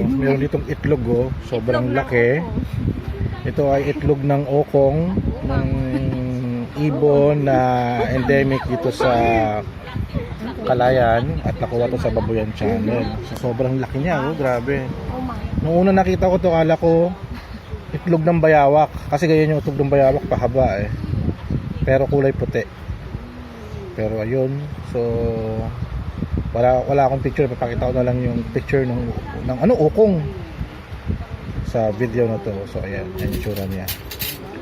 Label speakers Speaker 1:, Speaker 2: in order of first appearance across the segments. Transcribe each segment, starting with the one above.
Speaker 1: Meron ditong itlog, oh. Sobrang laki. Ito ay itlog ng okong, ng ibon na endemic dito sa Calayan, at nakuha to sa Babuyan Channel. So, sobrang laki niya, oh, grabe. Nung una nakita ko to, kala ko itlog ng bayawak, kasi ganyan yung itlog ng bayawak, pahaba eh. Pero kulay puti. Pero ayun, so wala akong picture, papakita ko na lang yung picture ng okong sa video na to. So ayan, yung itsura niya.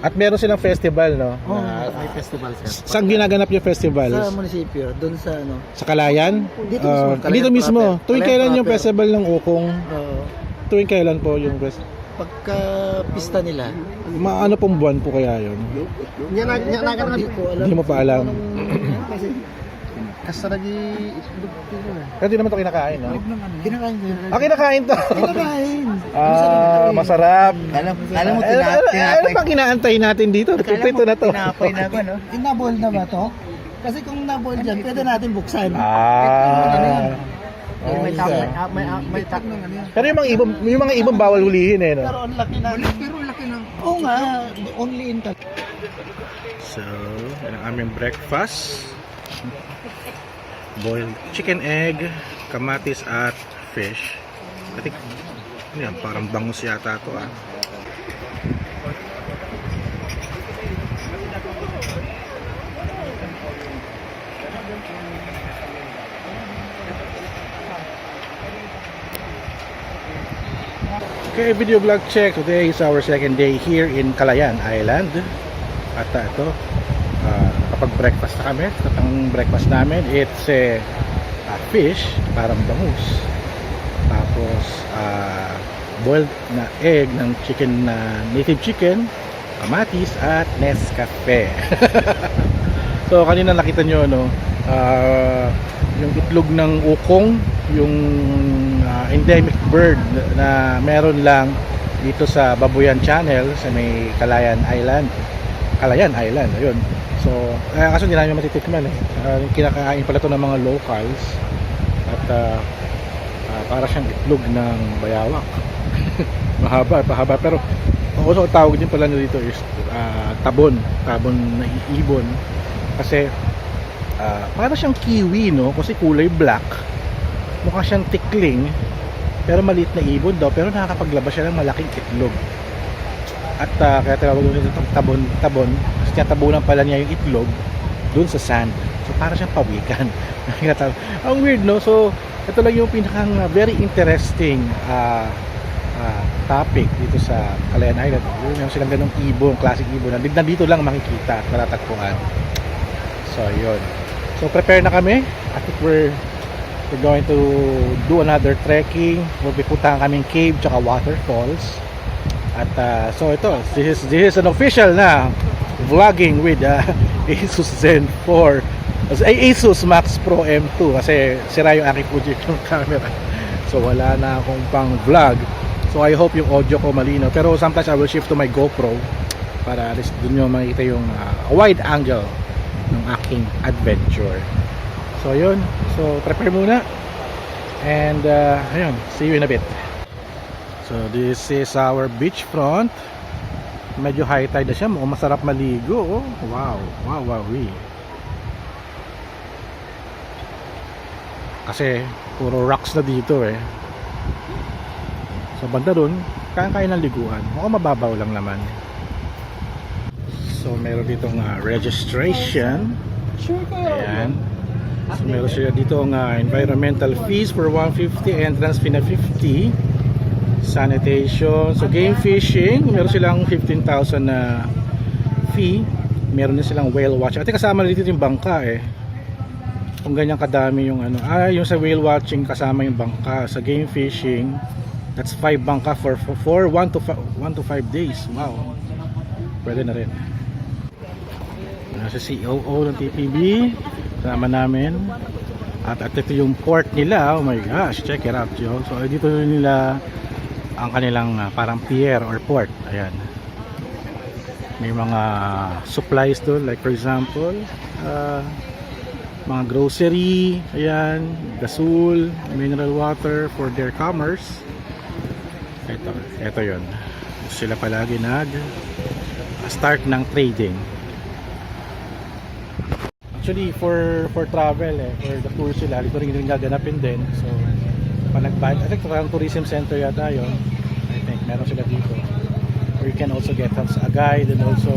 Speaker 1: At meron silang festival, no?
Speaker 2: May festival sir.
Speaker 1: Saan ginaganap yung festival?
Speaker 2: Sa munisipyo, doon sa ano?
Speaker 1: Sa Calayan?
Speaker 2: Dito mismo, Calayan
Speaker 1: dito mismo.
Speaker 2: proper.
Speaker 1: Tuwing
Speaker 2: Calayan
Speaker 1: kailan yung
Speaker 2: proper.
Speaker 1: festival ng okong? Tuwing kailan po yung festival?
Speaker 2: Pagka pista nila.
Speaker 1: Ano pong buwan po kaya yun?
Speaker 2: Hindi ko alam.
Speaker 1: Hindi mo pa alam.
Speaker 2: Kasi kasaragi itlog dito eh.
Speaker 1: Pero di naman ito kinakain, no?
Speaker 2: Kinakain ko.
Speaker 1: Kinakain to!
Speaker 2: Kinakain.
Speaker 1: Masarap.
Speaker 2: Alam mo,
Speaker 1: Ano pang inaantay natin dito? Ito na to.
Speaker 2: tinapay na ba, no? Inaboil na ba to? Kasi kung naboil dyan, pwede natin buksan. May tak ng ano yan.
Speaker 1: Pero yung mga ibang bawal hulihin eh, no?
Speaker 2: Pero ang laki na. Pero ang laki ng. Oo nga, only in that.
Speaker 1: So, yan ang aming breakfast. Boiled chicken egg, kamatis at fish. I think, yan, parang bangus yata ito, ah. Okay, video vlog check. Today is our second day here in Calayan Island. At ito, kapag breakfast na kami. Ang breakfast namin, it's fish, parang bangus. Tapos, boiled na egg ng chicken, na native chicken, kamatis at Nescafe. So, kanina nakita nyo, no, yung itlog ng okong, yung endemic bird na meron lang dito sa Babuyan Channel sa may Calayan Island. Ayun. So, kaso hindi namin matitikman eh. Kinakain pala ito ng mga locals. At para siyang itlog ng bayawak. Pahaba. Pero also tawag din pala dito is tabon na ibon. Kasi para siyang kiwi, no? Kasi kulay black. Mukha siyang tikling, pero maliit na ibon daw, pero nakakapaglabas siya ng malaking itlog. At kaya tawag nito itong tabon, kasi tinatabunan pala niya yung itlog dun sa sand. So para siyang pawikan. Ang weird, no? So ito lang yung pinakang very interesting topic dito sa Calayan Island. Yung silang ganong ibon, classic ibon na dito lang makikita at matatagpuan. So yun. So prepare na kami. I think we're going to do another trekking. We'll be puntahan kaming cave tsaka waterfalls. At so ito, this is an official na vlogging with ASUS ZENFONE, ASUS Max Pro M2, kasi sira yung aking Fujifilm camera. So wala na akong pang vlog. So I hope yung audio ko malinaw. Pero sometimes I will shift to my GoPro para at least dun nyo makita yung wide angle ng aking adventure. So yun, so prepare muna. And ayun, see you in a bit. So this is our beach front. Medyo high tide na siya, masarap maligo. Oh, wow. Kasi puro rocks na dito eh. So banda dun, kaya ng liguan. Mukhang mababaw lang naman. So meron ditong registration. Ayan. So meron sila dito environmental fees for 150, entrance fee na 50, sanitation. So game fishing, meron silang 15,000 na fee. Meron din silang whale watching. At kasama dito yung bangka eh. Kung ganyan kadami yung ano, yung sa whale watching kasama yung bangka. Sa game fishing, that's 5 bangka for 1 to 5 days. Wow. Pwede na rin. Nasa COO ng TPB kasama namin. At ito yung port nila. Oh my gosh, check it out, yo. So dito nila ang kanilang parang pier or port. Ayan. May mga supplies doon, like for example mga grocery, ayan, gasol, mineral water for their commerce. ito yon. Sila palagi start ng trading. Actually for travel for the tour sila, ito rin yung gaganapin din. So I think parang tourism center yata yun. I think meron sila dito. Or you can also get a guide and also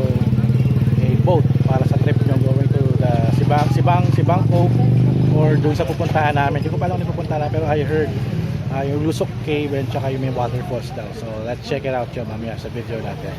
Speaker 1: a boat para sa trip nyo going to the Sibang Cove or doon sa pupuntahan namin. Hindi ko pa alam kung pupuntahan namin, pero I heard yung Lusok Cave and tsaka yung may waterfalls daw. So let's check it out yun mamaya sa video natin.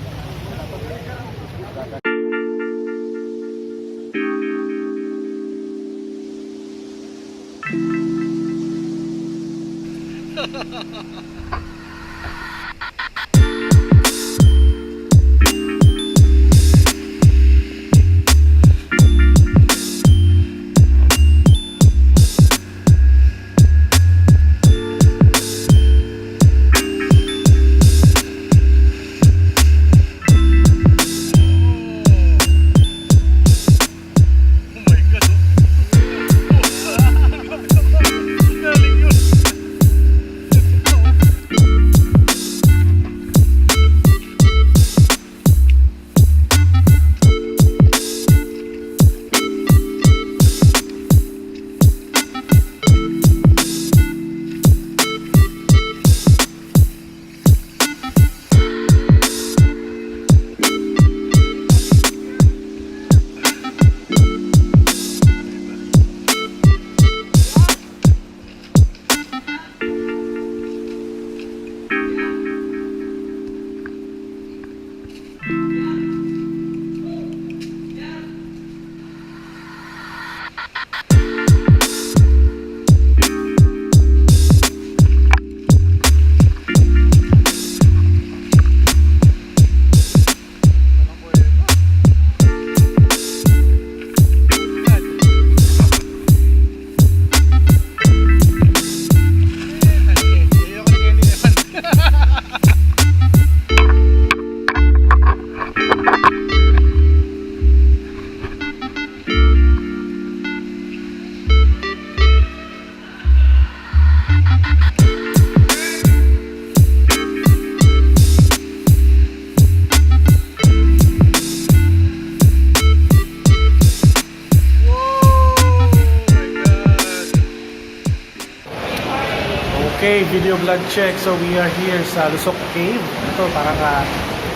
Speaker 1: Okay, video vlog check. So we are here sa Lusok Cave. Ito parang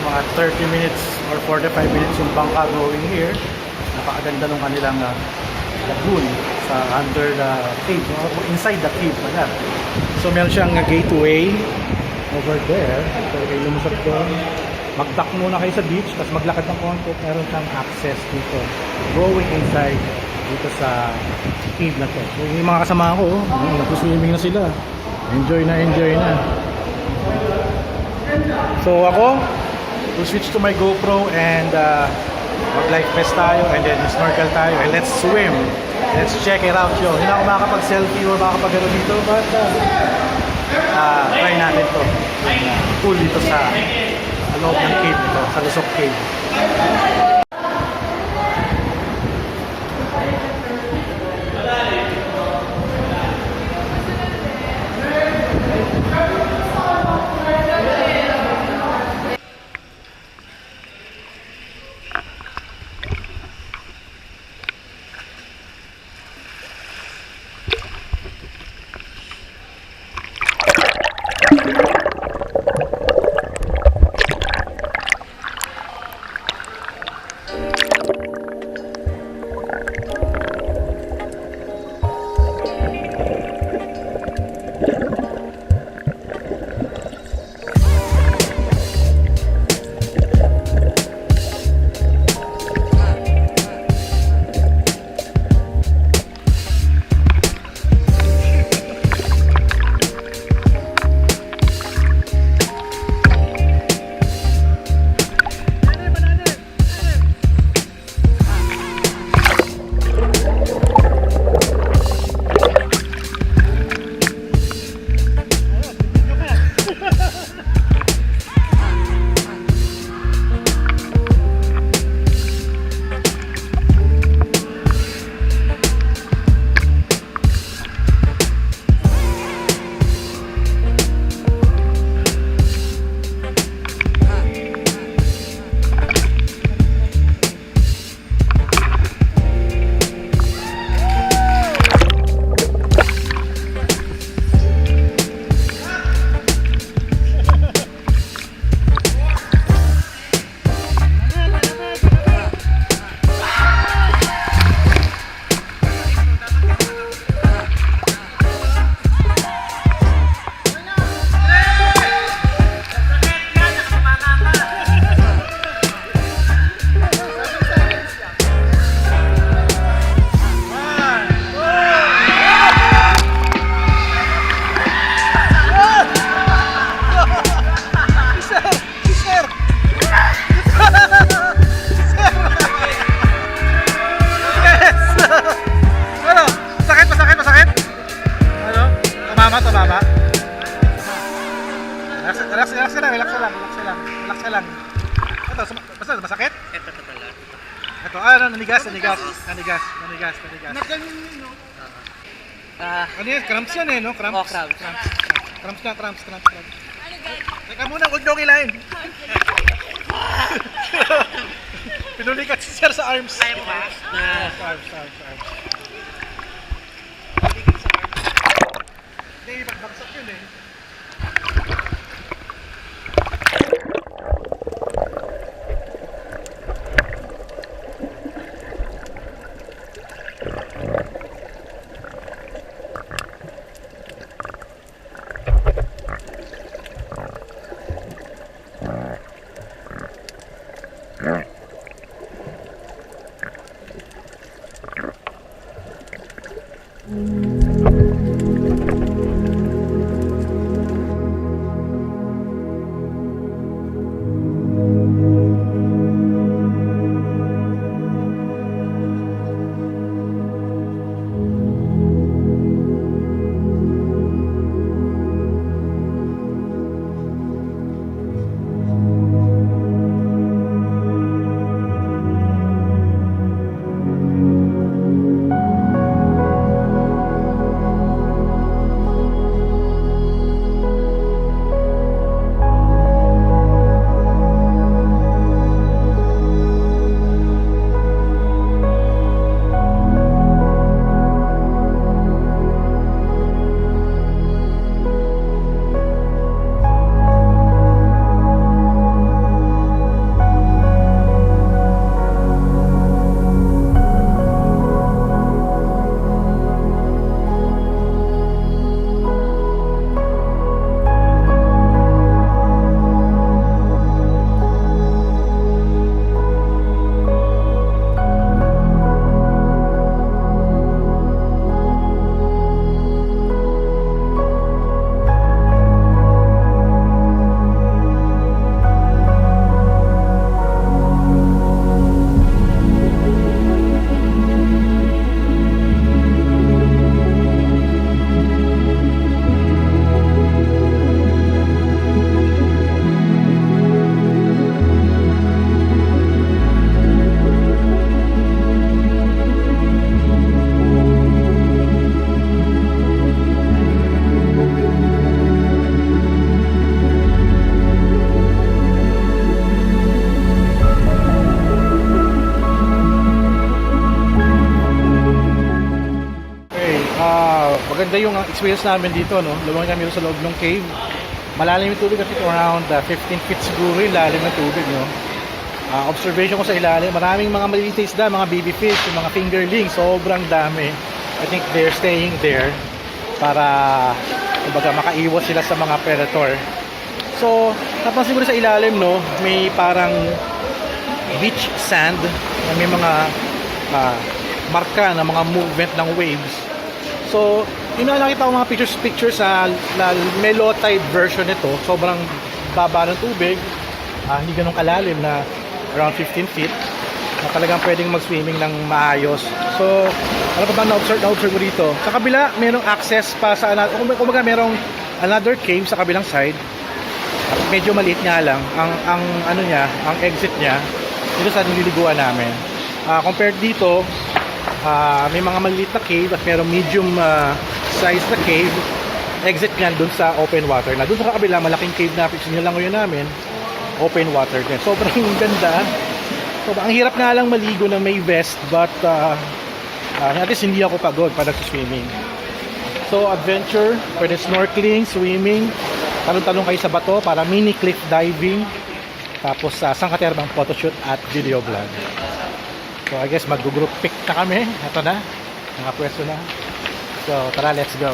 Speaker 1: mga 30 minutes or 45 minutes yung bangka going here. Napakaganda nung kanilang lagoon sa under the cave, inside the cave pala. So meron siyang gateway over there. So kayo lumusot doon. Mag-dock muna kayo sa beach, tapos maglakad ng konti. Meron siyang access dito. Going inside dito sa cave na to. So yung mga kasama ko, nag-swimming na sila. Enjoy na. So ako, we'll switch to my GoPro and mag-life vest tayo and then snorkel tayo and let's swim. Let's check it out yo. Hindi na ako makakapag-selfie o makakapag-ano dito but try natin to. Pool dito sa loob ng cave dito, sa Lusok Cave. to. Nanigas.
Speaker 2: Nagganyan yun, no?
Speaker 1: Ano yan? Cramps yan eh, no? Cramps.
Speaker 3: Oh, cramps.
Speaker 1: Cramps. Teka muna, huwag nyo kilain. Pinulikat si Sir sa arms.
Speaker 3: Kaya mo ba?
Speaker 1: Arms. Hindi, magbagsak yun eh. Maganda yung experience namin dito, no? Lumang kami sa loob ng cave. Malalim yung tubig kasi around 15 feet siguro yung lalim ng tubig, no? Observation ko sa ilalim, maraming mga maliliit na isda, mga baby fish, yung mga fingerlings, sobrang dami. I think they're staying there para kumbaga makaiwas sila sa mga predator. So, napansin ko rin sa ilalim, no? May parang beach sand na may mga marka na mga movement ng waves. So, yung nakita ko mga pictures sa may low tide version nito, sobrang baba ng tubig, hindi ganun kalalim na around 15 feet, na talagang pwedeng mag-swimming ng maayos. So, ano pa ba na-observe mo dito? Sa kabila, merong access pa sa, kumbaga merong another cave sa kabilang side. At medyo maliit nga lang, ang ano niya, ang exit niya, dito sa nililiguan namin. Compared dito, may mga maliit na cave at merong medium size na cave. Exit niyan dun sa open water na. Dun sa kabila, malaking cave na sinilangoy namin, open water din. Sobrang ganda. So, ang hirap nga lang maligo na may vest, but at least hindi ako pagod pa nag-swimming. So, adventure, pwede snorkeling, swimming, talong-talong kayo sa bato para mini cliff diving, tapos sangkaterbang photoshoot at video vlog. So, I guess mag-group pic na kami. Ito na, nakapwesto na. So, tara, let's go.